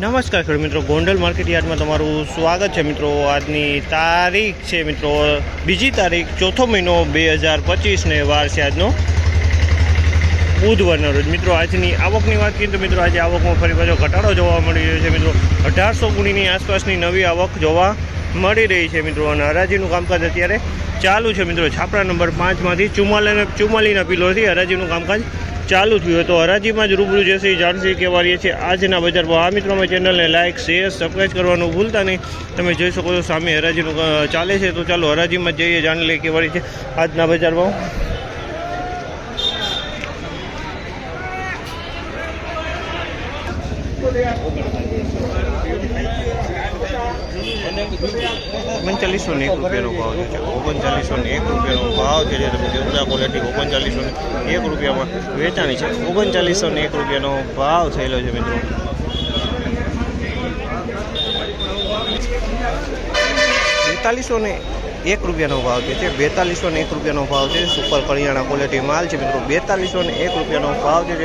નમસ્કાર ખેડૂત મિત્રો, ગોંડલ માર્કેટ યાર્ડમાં તમારું સ્વાગત છે મિત્રો। આજની તારીખ છે મિત્રો 2 તારીખ 4થો મહિનો 2025 ને વાર છે આજનો બુધવારનો રોજ। મિત્રો આજની આવકની વાત કરીએ તો મિત્રો આજે આવકમાં ફરી પાછો ઘટાડો જોવા મળી રહ્યો છે મિત્રો। 1800 ગુણીની આસપાસની નવી આવક જોવા મળી રહી છે મિત્રો। અને હરાજીનું કામકાજ અત્યારે ચાલુ છે મિત્રો। છાપરા નંબર 5માંથી 44ના પિલોથી હરાજીનું કામકાજ ચાલુ થયું તો હરાજીમાં જ રૂબરૂ જશે જાણશે કેવા રહીએ છે આજના બજાર ભાવ। આ મિત્રો અમે ચેનલને લાઇક શેર સબસ્ક્રાઈબ કરવાનું ભૂલતા નહીં। તમે જોઈ શકો છો સામે હરાજીનું ચાલે છે, તો ચાલો હરાજીમાં જ જઈએ, જાણી લઈએ કેવા રહી છે આજના બજાર ભાવ। ₹3901 ભાવ છે। ₹3901 ભાવ છે જે તમે જોતા ક્વોલિટી ₹3901 વેચાણી છે। ₹3901 ભાવ થયેલો છે મિત્રો। ₹4201 ભાવ છે। ₹4201 ભાવ છે। સુપર કરિયાણા ક્વોલિટી માલ છે મિત્રો। ₹4201 ભાવ છે।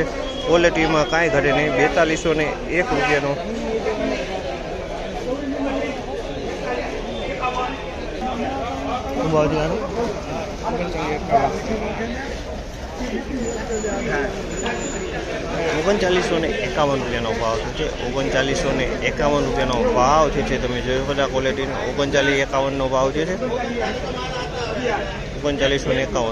ક્વોલિટીમાં કાંઈ ઘટે નહીં। ₹4201 ભાવ છે। ₹3951 ભાવ છે। ₹3951 ભાવ છે તમે જોયો બધા ક્વોલિટીનો। 3951 ભાવ છે। 3951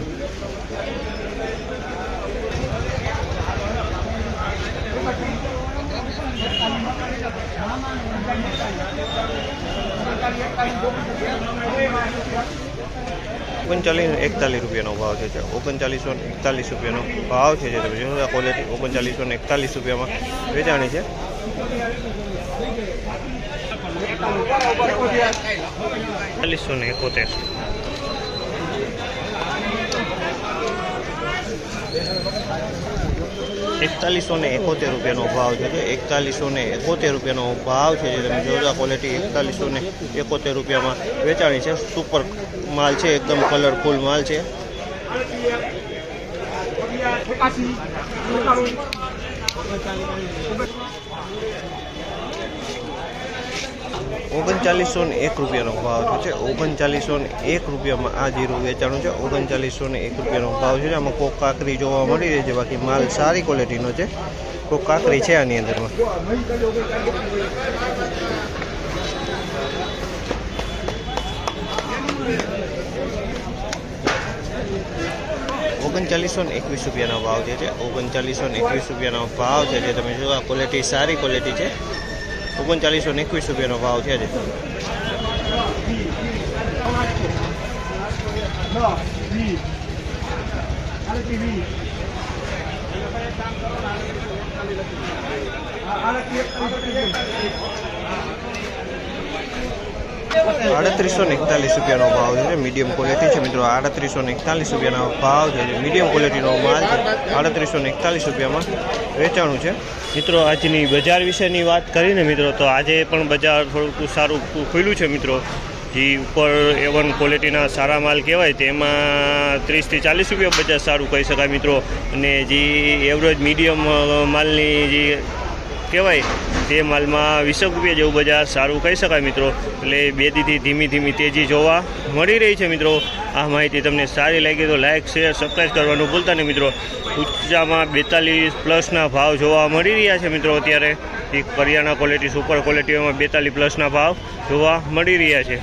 ₹3941 ભાવ છે। ₹3941 ભાવ છે જે તમે જોયો ક્વોલિટી। ₹3941 વેચાણી છે। ₹4171 ભાવ છે। ₹4171 ભાવ છે જે તમે જોતા ક્વોલિટી। ₹4171 વેચાણી છે। સુપર માલ છે, એકદમ કલરફુલ માલ છે। ₹3901 ભાવ છે। ₹3901 આ જીરું વેચાણું છે। ₹3901 ભાવ છે। આમાં કોક કાકરી જોવા મળી રહી છે, બાકી માલ સારી ક્વોલિટીનો છે। કોક કાકરી છે આની અંદરમાં। ₹3921 ભાવ છે। ₹3921 ભાવ છે જે તમે જોવા ક્વોલિટી સારી ક્વોલિટી છે। ₹3921 ભાવ છે। ₹3841 ભાવ છે। મીડિયમ ક્વોલિટી છે મિત્રો। ₹3841 ભાવ છે। મીડિયમ ક્વોલિટીનો માલ છે। ₹3841 વેચાણું છે મિત્રો। આજની બજાર વિશેની વાત કરીને મિત્રો તો આજે પણ બજાર થોડુંક સારું ખુલ્યું છે મિત્રો। જે ઉપર A1 ક્વોલિટીના સારા માલ કહેવાય તેમાં 30 થી 40 રૂપિયા બજાર સારું કહી શકાય મિત્રો। અને જે એવરેજ મીડિયમ માલની જે કહેવાય તે માલમાં 20 રૂપિયા જેવું બજાર સારું કહી શકાય મિત્રો। એટલે બે દીથી ધીમી તેજી જોવા મળી રહી છે મિત્રો। આ માહિતી તમને સારી લાગી તો લાઇક શેર સબસ્ક્રાઈબ કરવાનું ભૂલતા નહીં મિત્રો। ઊંચામાં 42+ ભાવ જોવા મળી રહ્યા છે મિત્રો। અત્યારે કરિયાણા ક્વોલિટી સુપર ક્વોલિટીઓમાં 42+ ભાવ જોવા મળી રહ્યા છે।